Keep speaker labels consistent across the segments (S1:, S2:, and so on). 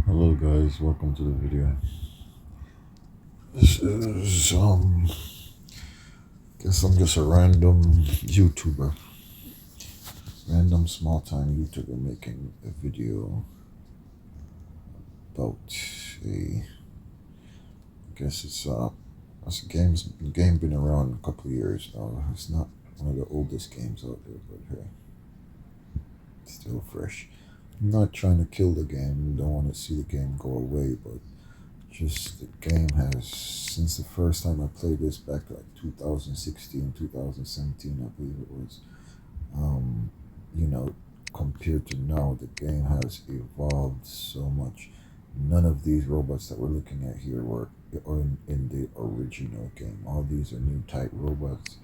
S1: Hello guys, welcome to the video. This is guess I'm just a random YouTuber, random small time YouTuber making a video about a guess it's a game been around a couple of years now. It's not one of the oldest games out there, but hey, it's still fresh. I'm not trying to kill the game, don't want to see the game go away, but just the game has since the first time I played this back like 2016, 2017, I believe it was. Um, you know, compared to now, the game has evolved so much. None of these robots that we're looking at here were in the original game. All these are new type robots.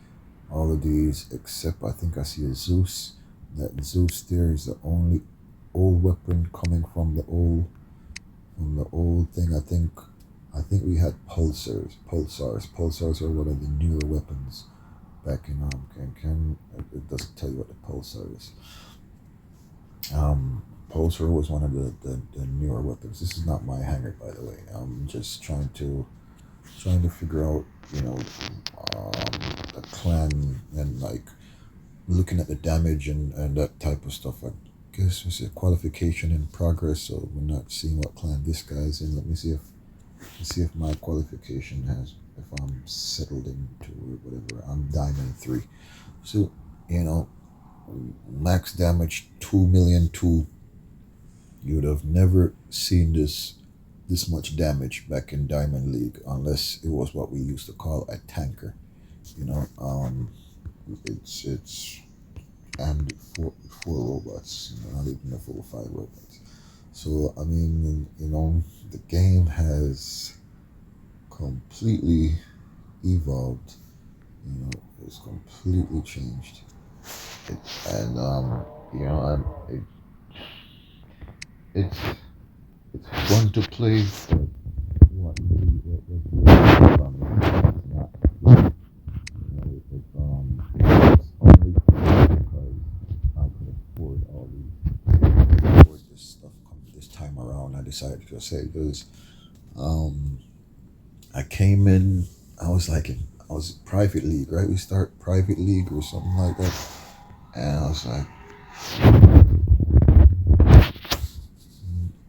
S1: All of these, except I think I see a Zeus. That Zeus there is the only old weapon coming from the old thing. I think we had pulsars are one of the newer weapons back in can it doesn't tell you what the pulsar is. Pulsar was one of the newer weapons. This is not my hanger, by the way. I'm just trying to figure out, a clan, and like looking at the damage and that type of stuff. I guess it's a qualification in progress, so we're not seeing what clan this guy's in. Let's see if my qualification has, if I'm settled into whatever. I'm diamond 3. So, you know, max damage 2,000,002. You would have never seen this much damage back in Diamond League unless it was what we used to call a tanker. You know, it's and four robots, not even a full 5 robots. So I mean, the game has completely evolved. It's completely changed. It, and you know, I'm, it's it's fun to play, but what really it's not. It's only because I could afford afford this stuff this time around. I decided to say because um, I came in. I was private league, right? We start private league or something like that, and I was like,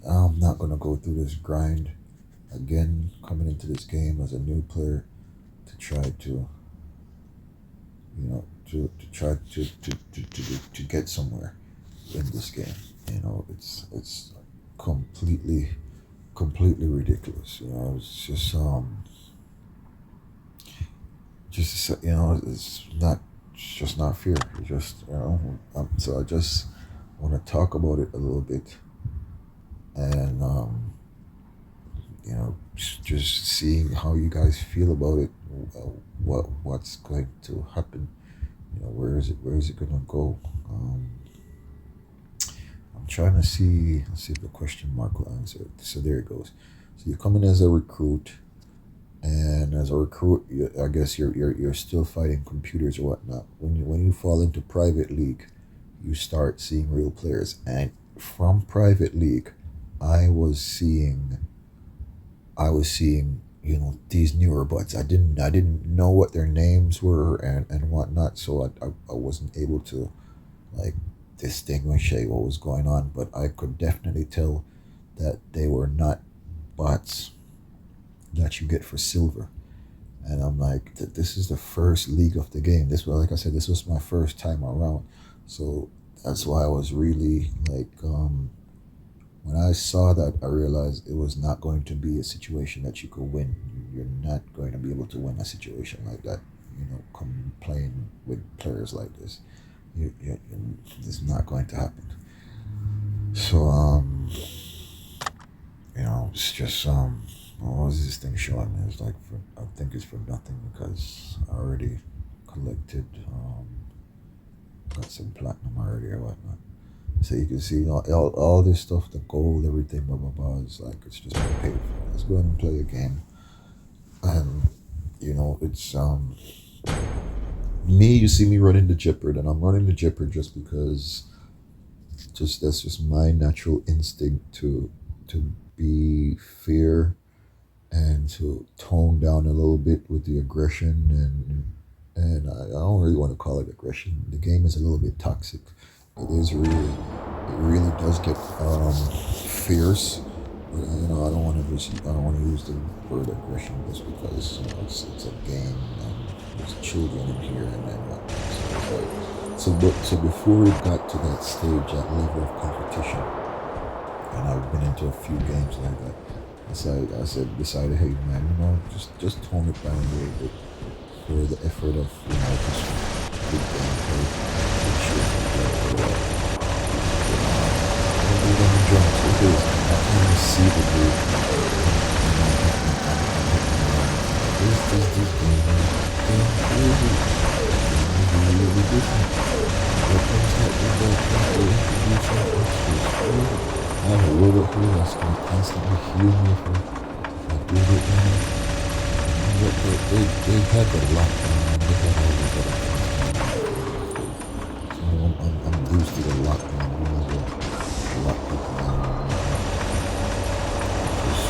S1: I'm not gonna go through this grind again. Coming into this game as a new player to try to, to try to get somewhere in this game. It's completely ridiculous. It's it's just not fair. So I just want to talk about it a little bit, and just seeing how you guys feel about it. What's going to happen? Where is it gonna go? I'm trying to see. Let's see if the question mark will answer it. So there it goes. So you come in as a recruit, and as a recruit, I guess you're still fighting computers or whatnot. When you fall into private league, you start seeing real players, and from private league, I was seeing these newer bots. I didn't know what their names were and whatnot, so I wasn't able to like distinguish what was going on, but I could definitely tell that they were not bots that you get for silver. And I'm like, this is the first league of the game. This was, like I said, this was my first time around, so that's why I was really like, when I saw that, I realized it was not going to be a situation that you could win. You're not going to be able to win a situation like that. Come playing with players like this, it's not going to happen. So it's just what was this thing showing me? It's like I think it's for nothing because I already collected got some platinum already or whatnot. So you can see all this stuff, the gold, everything, blah blah blah. It's like it's just been paid for. Let's go ahead and play a game. And it's me. You see me running the Jeopard, and I'm running the Jeopard just because, just that's just my natural instinct to be fair and to tone down a little bit with the aggression and I don't really want to call it aggression. The game is a little bit toxic. It really does get fierce. But, I don't want to I don't want to use the word aggression just because it's a game and there's children in here and whatnot. So it's like, so before it got to that stage, that level of competition, and I've been into a few games like that. Decided, hey man, just tone it down a little bit for the effort of just good gameplay. Make sure you get I really don't enjoy it. So it is. I can't even see the dude. This game is really different. What comes out with that introduce our extras? I have a robot here that's going to constantly heal me if I do it now. They had the lockdown and they had all these other things. So I'm used to the lockdown. The lock people down. Just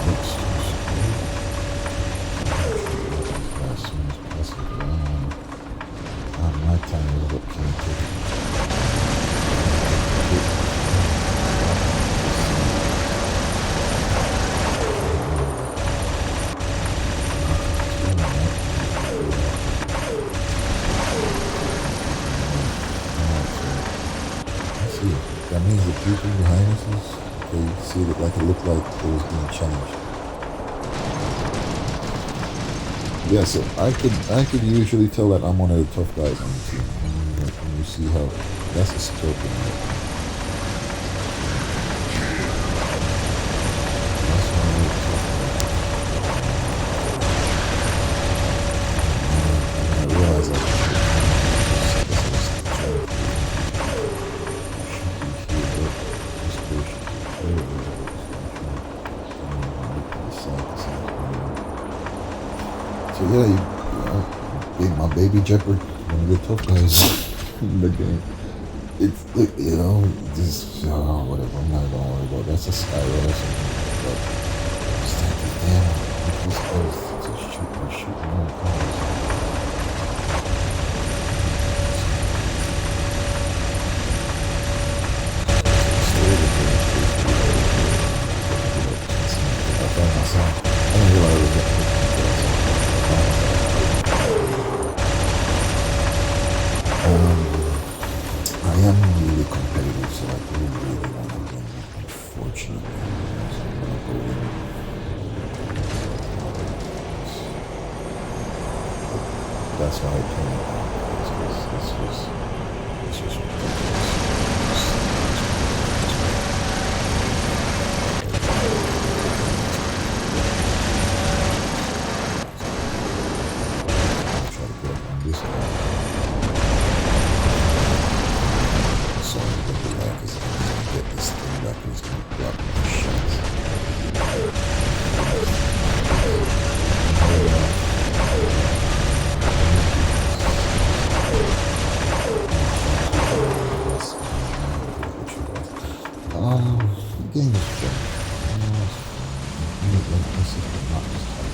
S1: makes as soon as possible. My time is what can't take it. That means the people behind us they see it like it looked like it was being challenged. Yeah, so I could usually tell that I'm one of the tough guys on the team. When you see how that's a scorpion. Right? That's one of the tough guys. And I realized that so yeah, my baby Jeopard, one of the tough guys in the game. It's this whatever. I'm not gonna worry about. That's a Skyrim or something. But it's like damn, these guys just shooting on cars. I found myself. I didn't realize it was that. I am really competitive, so I really want to win, unfortunately. So I'm going to go in. That's why I told you this was ridiculous. I'll try to get up on this one. Get this thing back and it's going to block my shots. The game is fun. It's not just hard.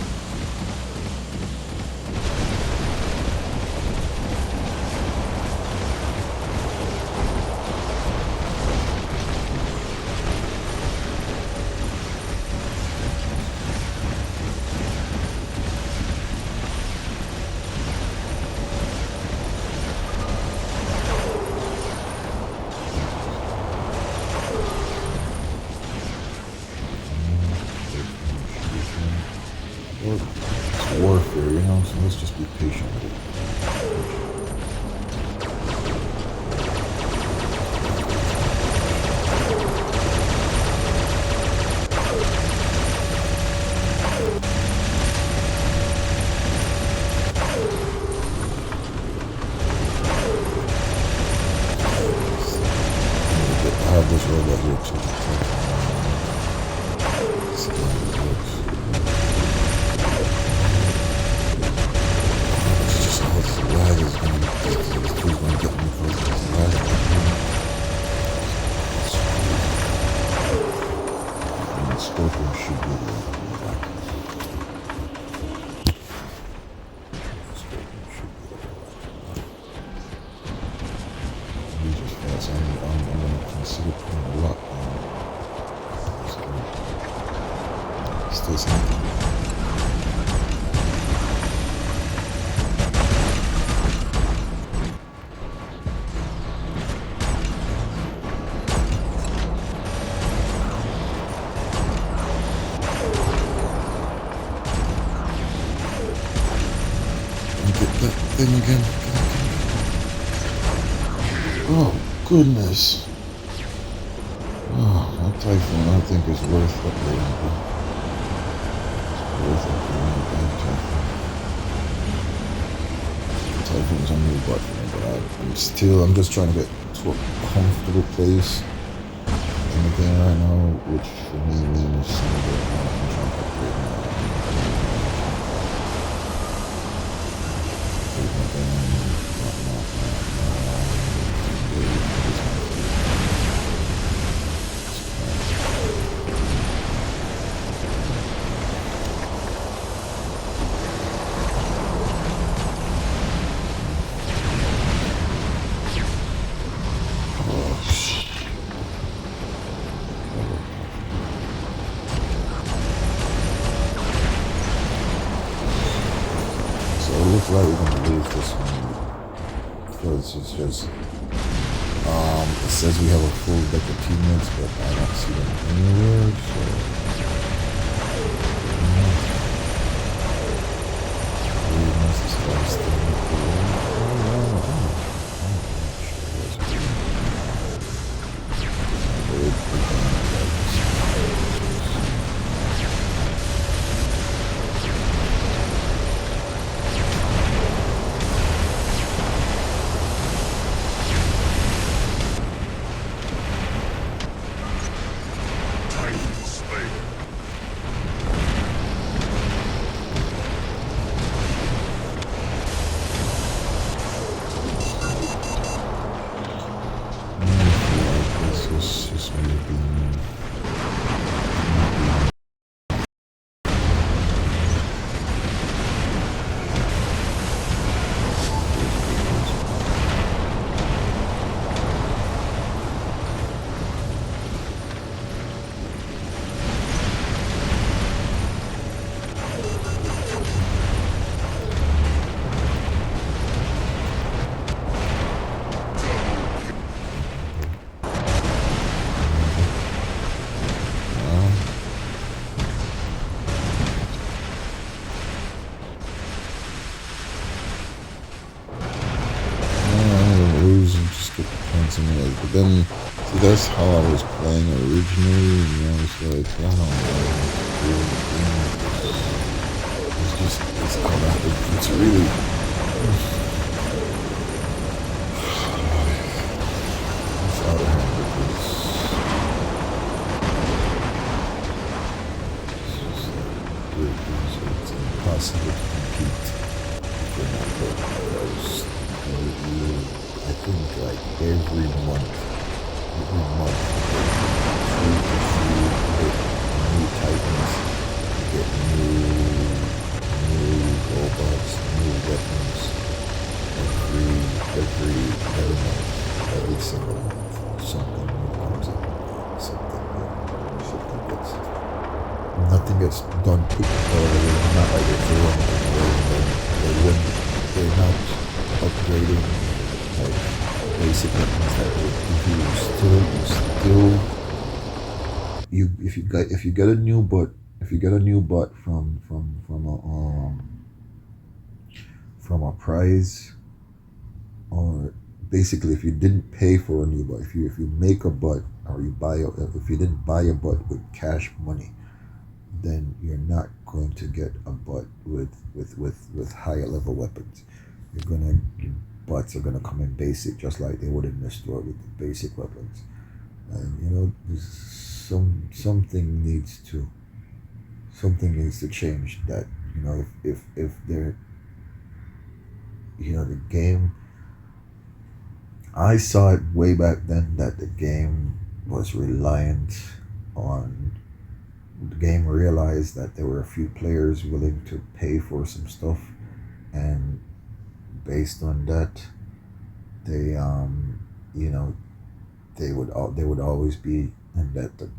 S1: Well, it's warfare, so let's just be patient with it. I have this robot here too. Let's see how it works. Scorpion should be the one. Scorpion should be the one. He just fast. I'm gonna consider putting a lot on. Still something. Thing again. Oh, goodness. Oh, that Typhoon I think is worth upgrading. It's worth upgrading the Typhoon. Typhoon's a new butt for me, but I'm just trying to get to a comfortable place in the game right now, which for me means some of it I'm trying to upgrade now. Right, we're gonna lose this one because it's just it says we have a full deck of teammates, but I don't see them anywhere. So really nice to start staying up but then, see, that's how I was playing originally, you know, it's like, I don't know, it's just, it's really, it's out of hand because it's impossible to compete if you're not good. I think like every month, you get new Titans, you get new robots, new weapons, every month, every single month, something new comes up, something gets, nothing gets done quickly, not like if they want they're not upgrading like basic weapons that if you get a new butt from a prize, or basically if you didn't pay for a new butt, if you make a butt or if you didn't buy a butt with cash money, then you're not going to get a butt with higher level weapons. Your butts are gonna come in basic, just like they would in the store with the basic weapons. And you know, something needs to change. That, you know, if they're, you know, the game. I saw it way back then that the game was reliant on game realized that there were a few players willing to pay for some stuff, and based on that, they you know they would always be in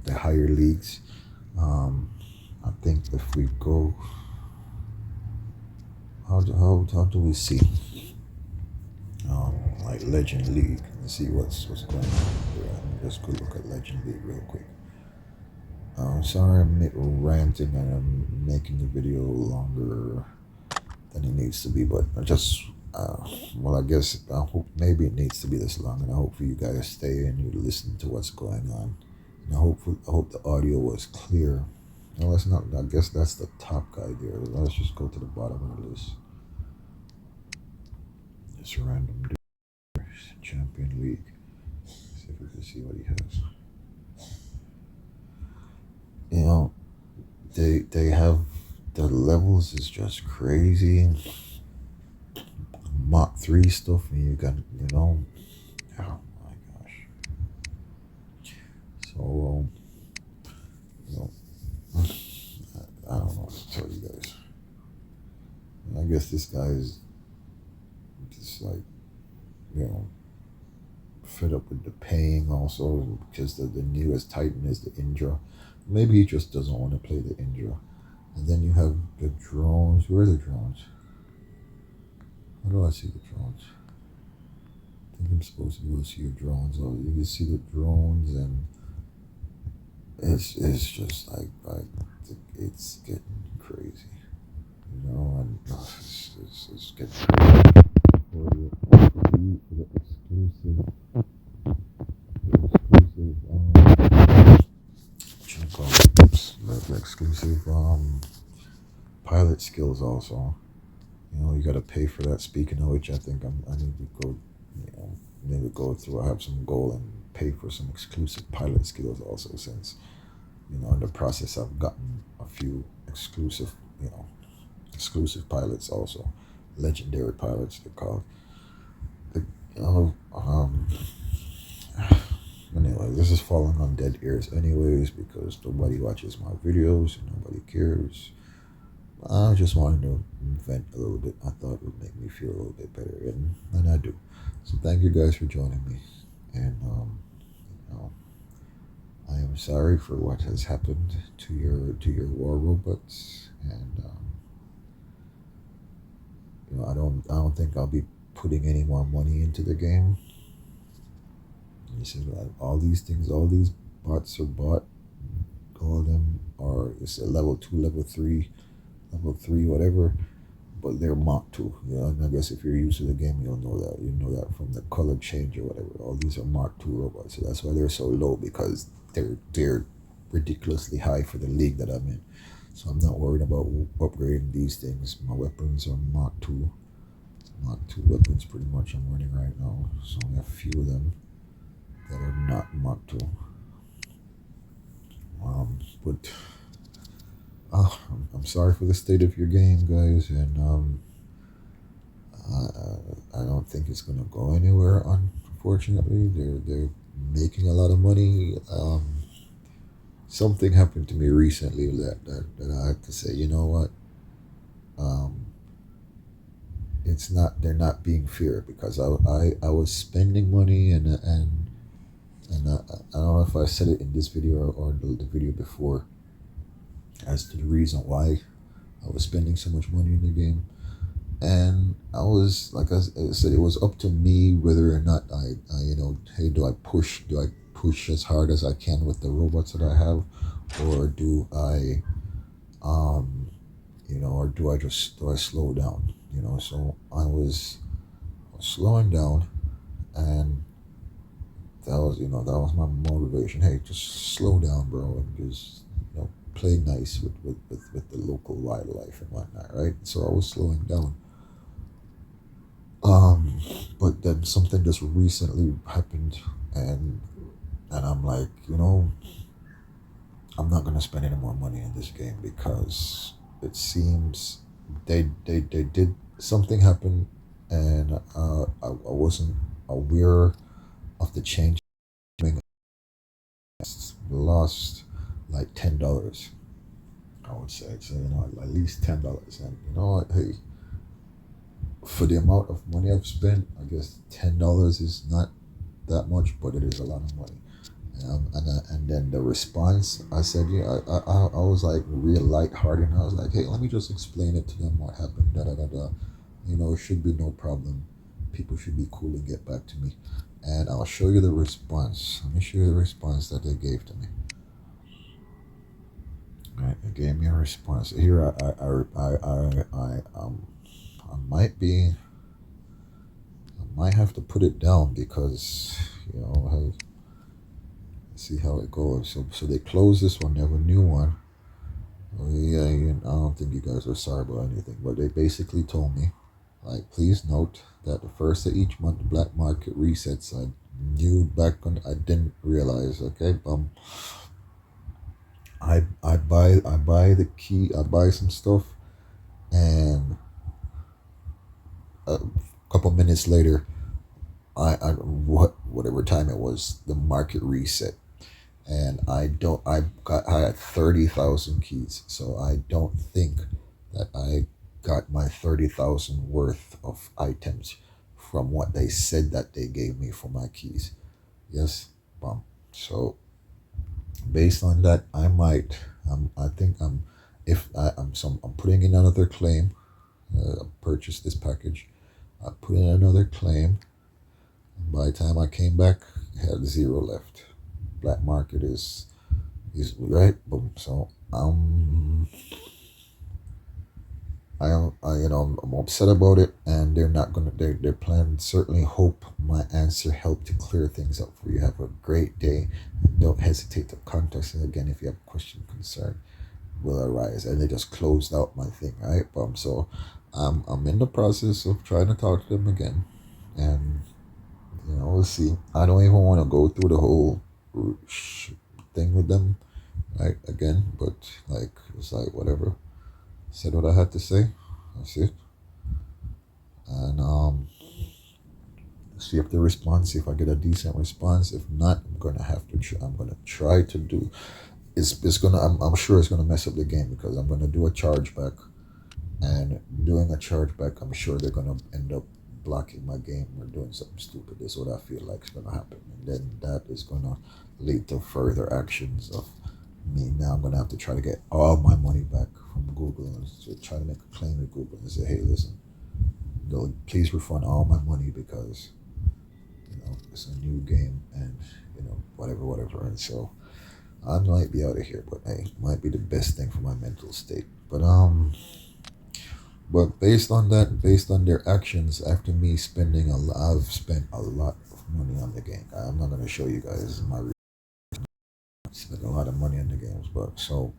S1: the higher leagues. Um, I think if we go, how do we see um, like Legend League and see what's going on here? Let's go look at Legend League real quick. Sorry, I'm ranting and I'm making the video longer than it needs to be, but I just uh, well, I guess I hope maybe it needs to be this long, and I hope for you guys stay and you listen to what's going on. And I hope the audio was clear. No, that's not. I guess that's the top guy there. Let's just go to the bottom of the list. Just random Champion League. See if we can see what he has. You know, they have the levels is just crazy. Mach 3 stuff, and you got oh my gosh. So you know, I don't know what to tell you guys. I guess this guy is just like you know fed up with the paying also because the newest Titan is the Indra. Maybe he just doesn't want to play the Indra. And then you have the drones. Where are the drones? How do I see the drones? I think I'm supposed to be able to see your drones. Oh, you can see the drones, and it's just like it's getting crazy, and it's getting crazy. For the exclusive, what you call it? The exclusive pilot skills also. You got to pay for that. Speaking of which, I think I need to go, maybe go through. I have some goal and pay for some exclusive pilot skills also, since in the process I've gotten a few exclusive, exclusive pilots also, legendary pilots they're called. The, you know, anyway, this is falling on dead ears anyways because nobody watches my videos, nobody cares. I just wanted to vent a little bit. I thought it would make me feel a little bit better, and I do. So thank you guys for joining me, and you know, I am sorry for what has happened to your war robots, and I don't think I'll be putting any more money into the game. You see, like all these things, all these bots are bought. All of them are it's a level 2, level 3, whatever, but they're Mach 2. And I guess if you're used to the game, you'll know that. You know that from the color change or whatever. All these are Mach 2 robots, so that's why they're so low, because they're ridiculously high for the league that I'm in. So I'm not worried about upgrading these things. My weapons are Mach 2. Mach 2 weapons pretty much I'm running right now. So I have a few of them that are not Mach 2. But I'm sorry for the state of your game, guys, and I don't think it's gonna go anywhere. Unfortunately, they're making a lot of money. Something happened to me recently that I have to say, you know what? Um, it's not they're not being fair, because I was spending money, and I don't know if I said it in this video or the video before as to the reason why I was spending so much money in the game. And I was, like I said, it was up to me whether or not hey, do I push as hard as I can with the robots that I have, or do I, or do I slow down? So I was slowing down, and that was my motivation. Hey, just slow down, bro, and just play nice with the local wildlife and whatnot, right? So I was slowing down. But then something just recently happened, and I'm like, I'm not gonna spend any more money in this game, because it seems they did something happen, and I wasn't aware of the change. Lost like $10. I would say. So, at least $10. And you know what? Hey, for the amount of money I've spent, I guess $10 is not that much, but it is a lot of money. And then the response, I said, yeah, I was like real lighthearted. And I was like, hey, let me just explain it to them what happened. Da da da da. It should be no problem. People should be cool and get back to me. And I'll show you the response. Let me show you the response that they gave to me. Right, they gave me a response. Here, I might have to put it down because see how it goes. So they closed this one. They have a new one. Oh, yeah, I don't think you guys are sorry about anything, but they basically told me, like, please note that the first of each month the black market resets. I knew back when I didn't realize. Okay, I buy the key. I buy some stuff, and a couple minutes later, whatever time it was, the market reset. And I had 30,000 keys, so I don't think that I got my 30,000 worth of items from what they said that they gave me for my keys. Yes, so based on that, I think if I'm putting in another claim. I purchased this package. I put in another claim. By the time I came back, I had zero left. Black market is right. Boom. So I'm upset about it, and they're not gonna. Their plan certainly hope my answer helped to clear things up for you. Have a great day, and don't hesitate to contact me again if you have a question, concern will arise. And they just closed out my thing, right? So I'm in the process of trying to talk to them again, and we'll see. I don't even want to go through the whole thing with them, right, again. But like, it's like whatever. Said what I had to say. That's it. And see if the response. If I get a decent response. If not, I'm gonna have to. I'm gonna try to do. It's gonna. I'm sure it's gonna mess up the game because I'm gonna do a chargeback, and doing a chargeback, I'm sure they're gonna end up blocking my game or doing something stupid. That's what I feel like is gonna happen, and then that is gonna lead to further actions of me. Now I'm gonna have to try to get all my money back from Google and try to make a claim with Google and say, hey, listen, please refund all my money because it's a new game and whatever. And so I might be out of here, but hey, might be the best thing for my mental state. But based on that, based on their actions, after me spending I've spent a lot of money on the game. I'm not gonna show you guys my spent a lot of money on the games, but so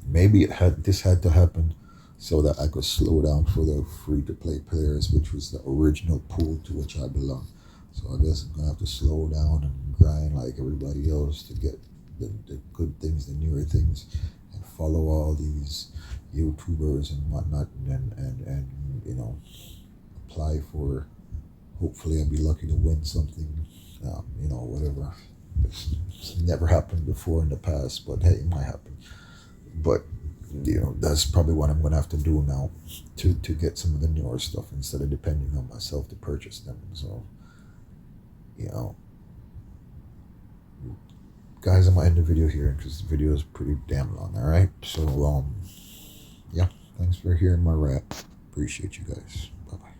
S1: maybe this had to happen so that I could slow down for the free to play players, which was the original pool to which I belong. So I guess I'm gonna have to slow down and grind like everybody else to get the good things, the newer things, and follow all these YouTubers and whatnot, and apply for. Hopefully, I'll be lucky to win something. Whatever. It's never happened before in the past, but hey, it might happen. But that's probably what I'm gonna have to do now to get some of the newer stuff instead of depending on myself to purchase them. So you know guys, I'm gonna end the video here because the video is pretty damn long. All right, so yeah, thanks for hearing my rap. Appreciate you guys. Bye bye.